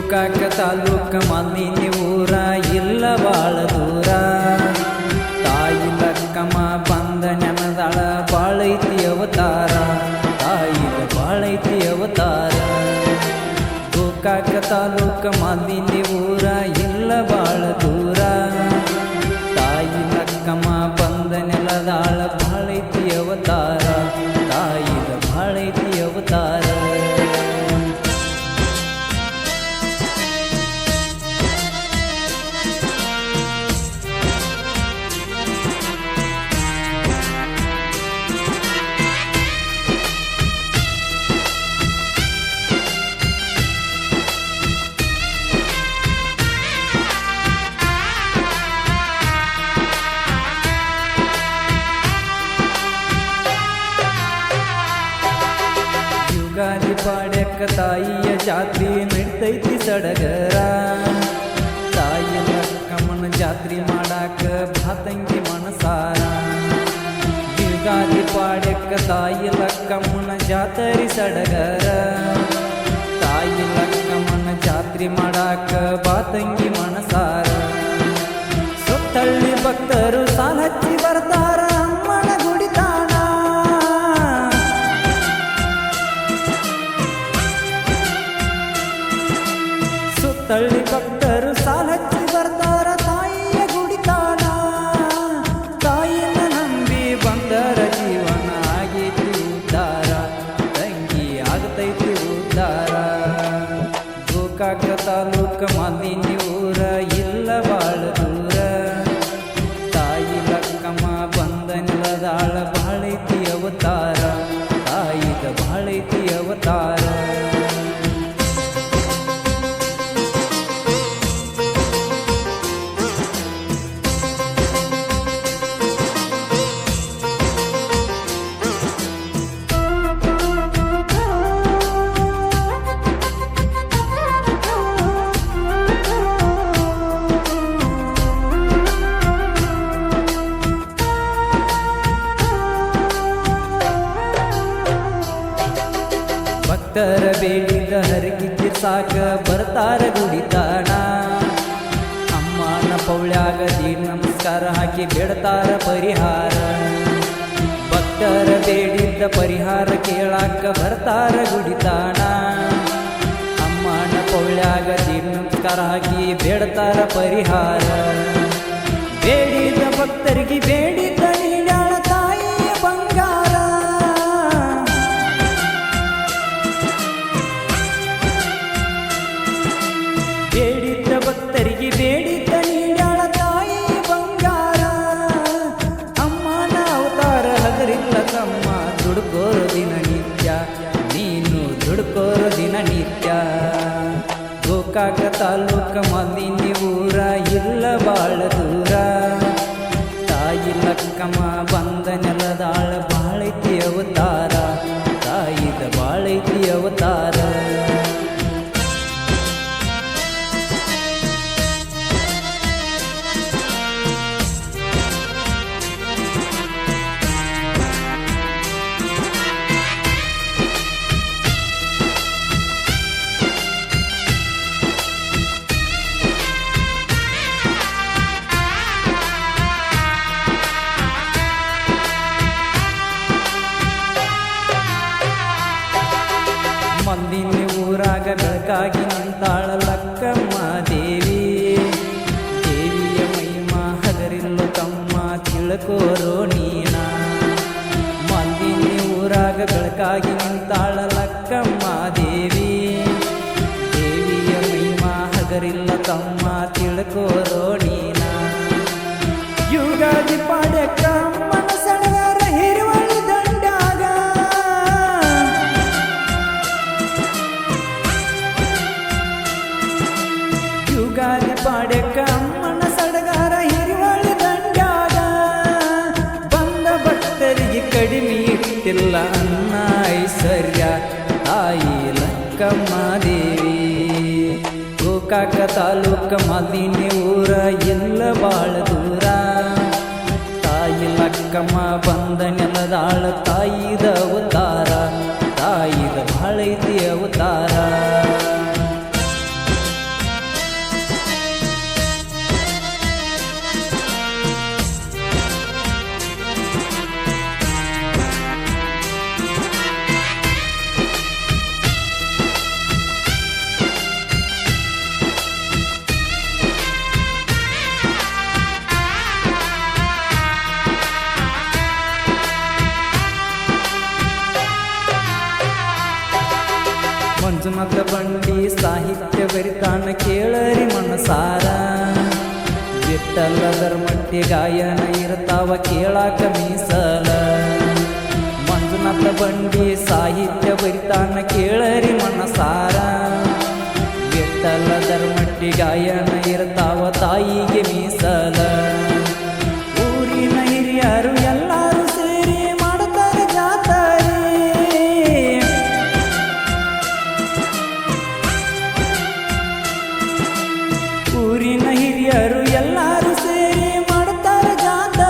ಗೋಕಾಕ ತಾಲೂಕ ಮಾಲಿನಿ ಊರ ಇಲ್ಲ ಬಾಳ ದೂರ. ತಾಯಿ ಲಕ್ಕಮ್ಮ ಬಂದ ನೆನದಾಳ ಬಾಳೈತಿ ಅವತಾರ. ತಾಯಿದ ಬಾಳೈತಿ ಅವತಾರ. ಗೋಕಾಕ ತಾಲೂಕ ಮಾಲಿನಿ ಊರ ಇಲ್ಲ ಬಾಳ ದೂರ. ತಾಯಿ ಲಕ್ಕಮ್ಮ ಬಂದ ನೆಲದಾಳ ಬಾಳೈತಿ ಅವತಾರ. ತಾಯಿದ ಬಾಳೈತಿ ಅವತಾರ. ಯುಗಾದಿ ಪಾಡ್ಯಕ್ಕ ತಾಯಿಯ ಜಾತ್ರೆ ನಡಿತೈತಿ ಸಡಗರ. ತಾಯಿ ಲಕ್ಕಮ್ಮನ ಜಾತ್ರೆ ಮಾಡಾಕ ಭಾತಂಗಿ ಮನಸಾರ. ಯುಗಾದಿ ಪಾಡ್ಯಕ್ಕ ತಾಯಿ ಲಕ್ಕಮ್ಮನ ಜಾತ್ರೆ ಸಡಗರ. ತಾಯಿ ಲಕ್ಕಮ್ಮನ ಜಾತ್ರೆ ಮಾಡಾಕ ಭಾತಂಗಿ ಮನಸಾರ. ಸುತ್ತಳ್ಳಿ ಭಕ್ತರು ಸಾಲ ಹಚ್ಚಿ ಬರ್ತಾರ ಅಮ್ಮನ ಗುಡಿತಾನ. ತಳ್ಳಿ ಭಕ್ತರು ಸಾಲ ಹಚ್ಚಿ ಬರ್ತಾರ ತಾಯಿಯ ಗುಡಿತಾನ. ತಾಯಿನ ನಂಬಿ ಬಂದರ ಜೀವನ ಆಗೈತಿ ಉದ್ಧಾರ. ತಂಗಿ ಆಗತೈತಿ ಉದ್ಧಾರ. ಗೋಕಾಕ ತಾಲೂಕ ಮಾಲಿನಿ ಊರ ಇಲ್ಲ ಬಾಳ ದೂರ. ತಾಯಿ ಲಕ್ಕಮ್ಮ ಬಂದ ನೆಲದಾಳ ಬಾಳೈತಿ ಅವತಾರ. ತಾಯಿದ ಬಾಳೈತಿ ಅವತಾರ. ಭಕ್ತರ ಬೇಡಿದ ಹರಗಿದ್ದ ಸಾಕ ಬರ್ತಾರ ಗುಡಿತಾಣ. ಅಮ್ಮನ ಪೌಳ್ಯಾಗ ದೀಡ್ ನಮಸ್ಕಾರ ಹಾಕಿ ಬೇಡ್ತಾರ ಪರಿಹಾರ. ಭಕ್ತರ ಬೇಡಿದ್ದ ಪರಿಹಾರ ಕೇಳಾಕ ಬರ್ತಾರ ಗುಡಿತಾಣ. ಅಮ್ಮನ ಪೌಳ್ಯಾಗ ದೀಡ್ ನಮಸ್ಕಾರ ಹಾಕಿ ಬೇಡ್ತಾರ ಪರಿಹಾರ. ಬೇಡಿದ ಭಕ್ತರಿಗೆ ಬೇಡಿದ್ದ ನೀಡ್ಯಾಳ ತಾಯಿಯ ಬಂಗಾರ. ಬೇಡಿದ್ದ ಭಕ್ತರಿಗೆ ಬೇಡಿದ್ದ ನೀಡ್ಯಾಳ ತಾಯಿ ಬಂಗಾರ. ಅಮ್ಮನ ಅವತಾರ ಹಗರಿಲ್ಲ ತಮ್ಮ ದುಡ್ಕೋರು ದಿನ ನಿತ್ಯ. ನೀನು ದುಡ್ಕೋರು ದಿನ ನಿತ್ಯ. ಗೋಕಾಕ ತಾಲೂಕ ಮಾಲಿನಿ ಊರ ಇಲ್ಲ ಬಾಳ ದೂರ. ತಾಯಿ ಲಕ್ಕಮ್ಮ ಬಂದ ನೆಲದಾಳ ಬಾಳೈತಿ ಅವತಾರ. ತಾಯಿದ ಬಾಳೈತಿ ಅವತಾರ. ಮಾಲಿನಿ ಊರಾಗ ಬೆಳಕಾಗಿ ನಿಂತಾಳ ಲಕ್ಕಮ್ಮ ದೇವಿ. ದೇವಿಯ ಮಹಿಮಾ ಹಗರಿಲ್ಲ ತಮ್ಮ ತಿಳ್ಕೋರೋ ನೀನ. ಮಾಲಿನಿ ಊರಾಗ ಬೆಳಕಾಗಿ ನಿಂತಾಳ ಲಕ್ಕಮ್ಮ ದೇವಿ. ದೇವಿಯ ಮಹಿಮಾ ಹಗರಿಲ್ಲ ತಮ್ಮ ತಿಳ್ಕೋರೋ ನೀನ. ಯುಗಾದಿ ಪಾಡ್ಯಕ್ಕ ಅಮ್ಮನ ಸಡಗರ ಹಿರುವಳಿ ದಂಡ್ಯಾಗ. ಯುಗಾದಿ ಪಾಡ್ಯಕ್ಕ ಅಮ್ಮನ ಸಡಗರ ಹಿರುವಳಿ ದಂಡ್ಯಾಗ. ಬಂದ ಭಕ್ತರಿಗೆ ಕಡಿಮೆ ಇಟ್ಟಿಲ್ಲ ಅನ್ನ ಐಶ್ವರ್ಯ. ತಾಯಿ ಲಕ್ಕಮ್ಮ ದೇವಿ. ಗೋಕಾಕ ತಾಲೂಕ ಮಾಲಿನಿ ಊರ ಇಲ್ಲ ಬಾಳ ದೂರ. ತಾಯಿ ಲಕ್ಕಮ್ಮ ಬಂದ ನೆಲದಾಳ ತಾಯಿದ ಅವತಾರ. ತಾಯಿದ ಬಾಳೈತಿ ಅವತಾರ. ಮಂಜುನಾಥ ಬಂಡಿ ಸಾಹಿತ್ಯ ಬರಿತಾನ ಕೇಳರಿ ಮನಸಾರ ವಿಠಲದರ ಮಟ್ಟಿ ಗಾಯನ ಇರ್ತಾವ ಕೇಳಾಕ ಮೀಸಲ ಮಂಜುನಾಥ ಬಂಡಿ ಸಾಹಿತ್ಯ ಬರಿತಾನ ಕೇಳರಿ ಮನಸಾರ ವಿಠಲದರ ಮಟ್ಟಿ ಗಾಯನ ಇರ್ತಾವ ತಾಯಿಗೆ ಮೀಸಲ ಊರಿನ ಹಿರಿಯರು ಎಲ್ಲರೂ ಸೇರಿ ಮಾಡ್ತಾರೆ ಜಾತ್ರೆ ಊರಿನ ಹಿರಿಯರು ಎಲ್ಲರೂ ಸೇರಿ ಮಾಡ್ತಾರೆ ಜಾತ್ರೆ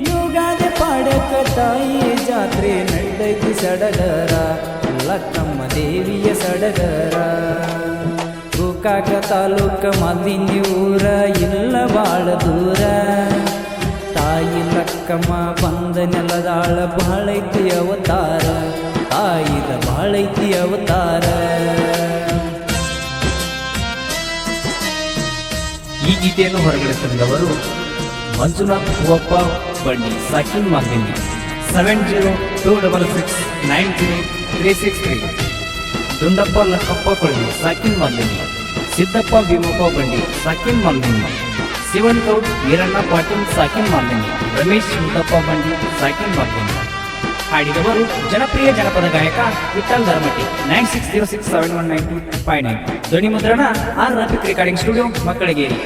ಯುಗಾದಿ ಪಾಡಕ ತಾಯಿ ಜಾತ್ರೆ ನಡೆದೈತಿ ಸಡಗರ ಲಕ್ಕಮ್ಮ ದೇವಿಯ ಸಡಗರ ಗೋಕಾಕ ತಾಲೂಕ ಮದ್ದಿಂದಿ ಊರ ಇಲ್ಲ ಬಾಳ ದೂರ ತಾಯಿ ಲಕ್ಕಮ್ಮ ಬಂದ ನೆಲದಾಳ ಬಾಳೈತಿ ಅವತಾರ ತಾಯಿದ ಬಾಳೈತಿ ಅವತಾರ. ಈ ಗೀತೆಯನ್ನು ಹೊರಗಡೆ ತಂದವರು ಮಂಜುನಾಥ್ ಹೂವಪ್ಪ ಬಂಡಿ ಸಾಕಿನ್ ಮಾರ್ಗಂಡಿ 7026690363 ದುಂಡಪ್ಪ ಲಕ್ಕಪ್ಪ ಕೊಳ್ಳಿ ಸಾಕಿನ್ ಮಾರ್ಗಂಡಿ ಸಿದ್ದಪ್ಪ ಭೀಮಪ್ಪ ಬಂಡಿ ಸಾಕಿನ್ ಮಾರ್ಗಂಡಿ ಶಿವನ್ ಗೌಡ್ ವೀರಣ್ಣ ಪಾಟೀಲ್ ಸಾಕಿನ್ ಮಾರ್ಗಂಡಿ ರಮೇಶ್ ಮುದ್ದಪ್ಪ ಬಂಡಿ ಸಾಕಿನ್ ಮಾರ್ಗಂಡಿ. ಹಾಡಿದವರು ಜನಪ್ರಿಯ ಜನಪದ ಗಾಯಕ ವಿಠಲ್ ಧರ್ಮಟ್ಟಿ 9606719259 ಧ್ವನಿ ಮುದ್ರಣ ಆರ್ ರಫಿಕ್ ರೆಕಾರ್ಡಿಂಗ್ ಸ್ಟುಡಿಯೋ ಮಕ್ಕಳಿಗೇರಿ.